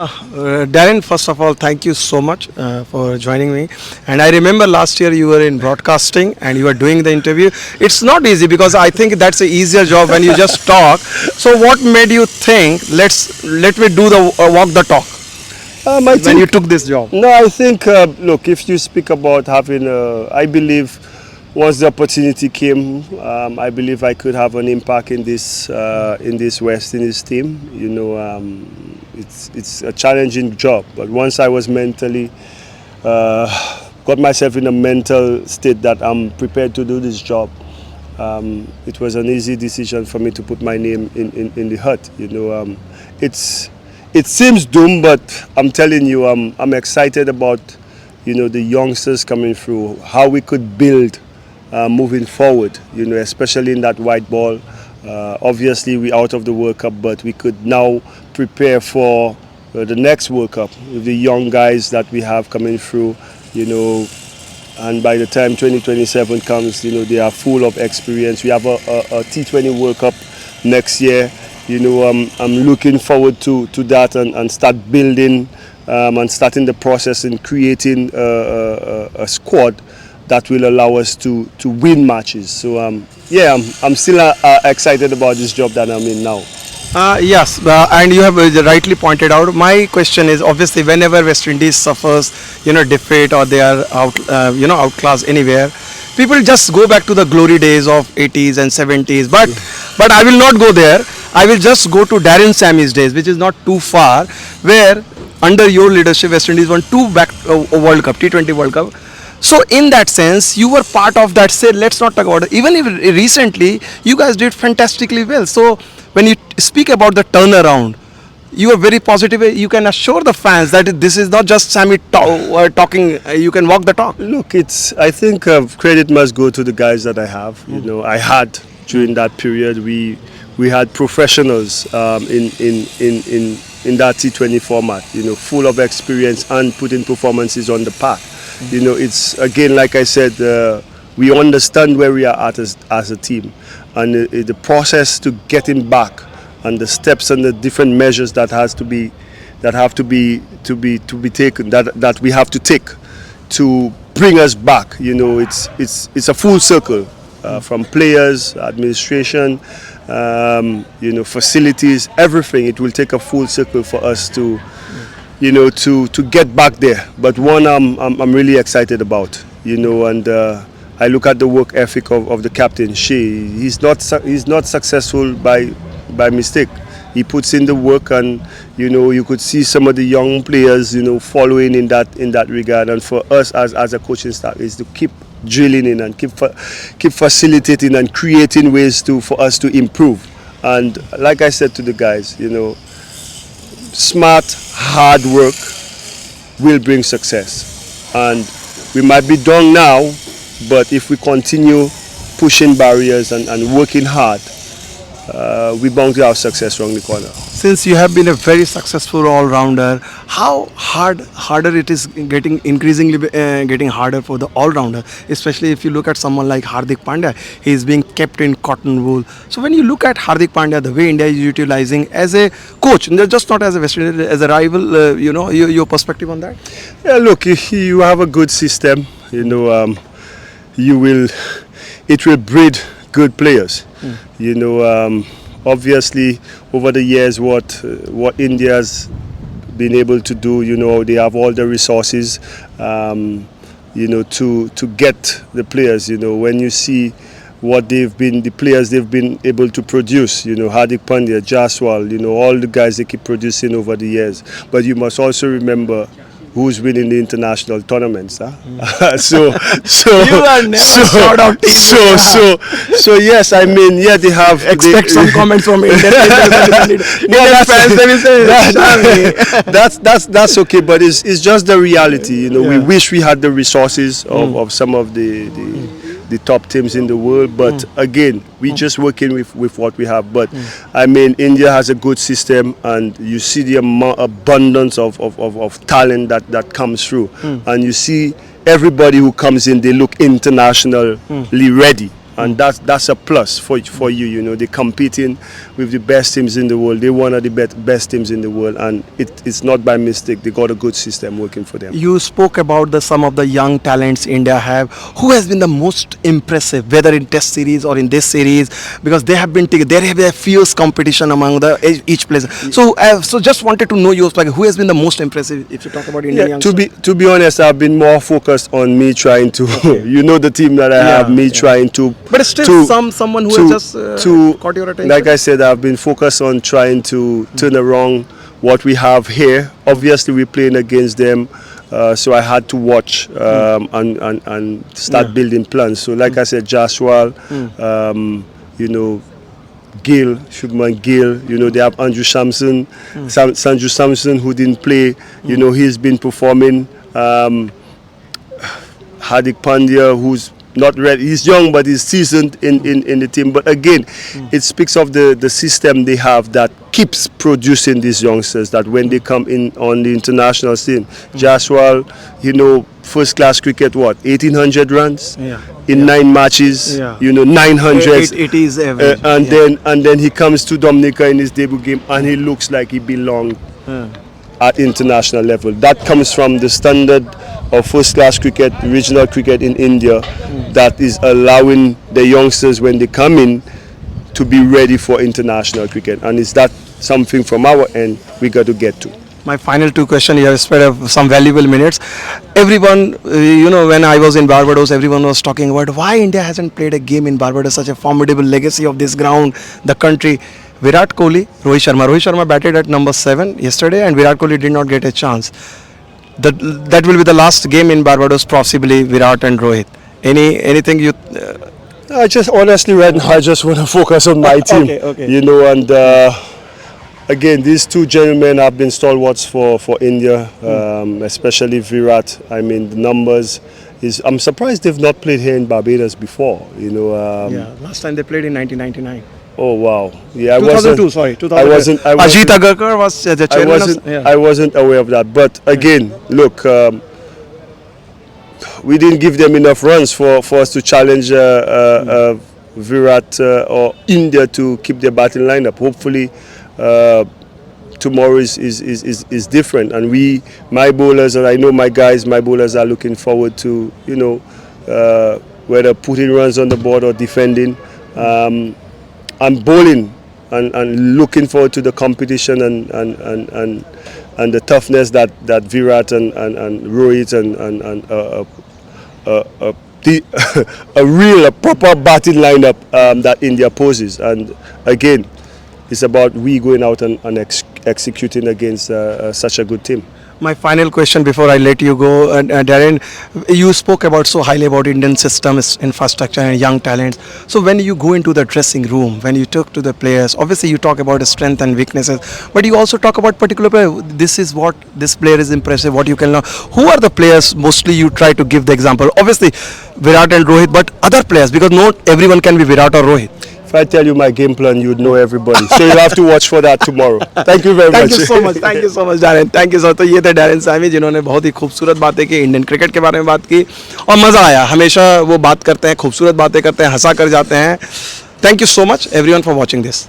Darren, first of all, thank you so much for joining me. And I remember last year you were in broadcasting and you were doing the interview. It's not easy because I think that's an easier job when you just talk. So, what made you think let me do the walk the talk I when you think took this job? no. I think look, if you speak about having, I believe once the opportunity came, I believe I could have an impact in this West Indies team. It's a challenging job, but once I was mentally got myself in a mental state that I'm prepared to do this job, it was an easy decision for me to put my name in the hut. It seems doomed, but I'm telling you, I'm excited about the youngsters coming through, how we could build moving forward. Especially in that white ball. Obviously, we're out of the World Cup, but we could now prepare for the next World Cup with the young guys that we have coming through. And by the time 2027 comes, they are full of experience. We have a T20 World Cup next year. I'm looking forward to that and start building and starting the process in creating a squad that will allow us to win matches. So I'm still excited about this job that I'm in now. Yes, and you have rightly pointed out. My question is obviously whenever West Indies suffers, defeat or they are outclassed anywhere, people just go back to the glory days of 80s and 70s. But I will not go there. I will just go to Darren Sammy's days, which is not too far, where under your leadership West Indies won two back World Cup, T20 World Cup. So in that sense, you were part of that. Say, let's not talk about it. Even if recently, you guys did fantastically well. So when you speak about the turnaround, you are very positive. You can assure the fans that this is not just Sammy talking. You can walk the talk. Look, I think credit must go to the guys that I have. I had during that period. We had professionals in that T20 format. Full of experience and putting performances on the path. It's again, like I said, we understand where we are at as a team, and the process to getting back, and the steps and the different measures that have to be taken, that we have to take to bring us back. It's a full circle from players, administration, facilities, everything. It will take a full circle for us to get back there. But one I'm really excited about, and I look at the work ethic of the captain, Shea. He's not successful by mistake. He puts in the work, and you could see some of the young players following in that regard. And for us as a coaching staff is to keep drilling in and keep facilitating and creating ways for us to improve. And like I said to the guys, smart, hard work will bring success. And we might be done now, but if we continue pushing barriers and working hard, we're bound to have success around the corner. Since you have been a very successful all-rounder, how harder it is increasingly getting harder for the all-rounder, especially if you look at someone like Hardik Pandya. He is being kept in cotton wool. So when you look at Hardik Pandya, the way India is utilizing as a coach, just not as a West Indies, as a rival, your perspective on that? Yeah, look, if you have a good system, it will breed good players. Obviously, over the years, what India's been able to do, they have all the resources, to get the players. When you see the players they've been able to produce, Hardik Pandya, Jaiswal, all the guys they keep producing over the years. But you must also remember who's winning the international tournaments. So You are never short of teams. So yes, I mean, yeah, they have Expect some comments from Indian fans. That's okay, but it's just the reality. We wish we had the resources of some of the top teams in the world, but again, we're just working with what we have. But I mean, India has a good system, and you see the abundance of talent that comes through, and you see everybody who comes in, they look internationally ready. and that's a plus for you. You know, they're competing with the best teams in the world. They're one of the best teams in the world, and it's not by mistake. They got a good system working for them. You spoke about some of the young talents India have. Who has been the most impressive, whether in Test series or in this series? Because they have been there have a fierce competition among each player. So just wanted to know yours. Like, who has been the most impressive if you talk about Indian youngsters? To be honest, I've been more focused on me trying to, you know, the team that I have, trying to. But still, someone who has just caught your attention. Like I said, I've been focused on trying to turn around what we have here. Obviously, we're playing against them, so I had to watch and start building plans. So, like I said, Jaiswal, you know, Gill, Shubman Gill, you know, they have Andrew Samson, Sanju Samson, who didn't play. You know, he's been performing. Hardik Pandya, who's not ready. He's young, but he's seasoned in the team. But again, it speaks of the system they have that keeps producing these youngsters, that when they come in on the international scene, Jaiswal, you know, first class cricket, 1,800 runs in 9 matches, you know, 900. It is average. And then he comes to Dominica in his debut game, and he looks like he belonged at international level. That comes from the standard of first class cricket, regional cricket in India, that is allowing the youngsters, when they come in, to be ready for international cricket. And is that something from our end we got to get to? My final 2 questions, you have spent some valuable minutes. Everyone, you know, when I was in Barbados, everyone was talking about why India hasn't played a game in Barbados, such a formidable legacy of this ground, the country. Virat Kohli, Rohit Sharma batted at number 7 yesterday, and Virat Kohli did not get a chance. That will be the last game in Barbados, possibly Virat and Rohit. Anything you... I just honestly right now, I just want to focus on my team. Okay. You know, and again, these 2 gentlemen have been stalwarts for India, especially Virat. I mean, the numbers is. I'm surprised they've not played here in Barbados before. You know. Last time they played in 1999. Oh wow! Yeah, 2002. Sorry, 2002. I wasn't. Ajit Agarkar was the chairman. I wasn't aware of that. But again, look. We didn't give them enough runs for us to challenge Virat or India to keep their batting lineup. Hopefully, tomorrow is different, and my bowlers, and I know my bowlers are looking forward to, you know, whether putting runs on the board or defending. I'm bowling and looking forward to the competition and the toughness that Virat and Rohit and a proper batting lineup that India poses. And again, it's about we going out and executing against such a good team. My final question before I let you go, Darren, you spoke about so highly about Indian systems, infrastructure and young talents. So when you go into the dressing room, when you talk to the players, obviously you talk about strength and weaknesses, but you also talk about particular player. This is what this player is impressive, what you can learn. Who are the players mostly you try to give the example? Obviously Virat and Rohit, but other players, because not everyone can be Virat or Rohit. If I tell you my game plan, you'd know everybody. So you have to watch for that tomorrow. Thank you very much. Thank you so much. Thank you so much, Darren. Thank you so much. तो ये थे Darren Sami, जिन्होंने बहुत ही खूबसूरत बातें की, Indian cricket के बारे में बात की और मज़ा आया. हमेशा वो बात करते हैं, खूबसूरत बातें करते हैं, हंसा कर जाते हैं. Thank you so much everyone for watching this.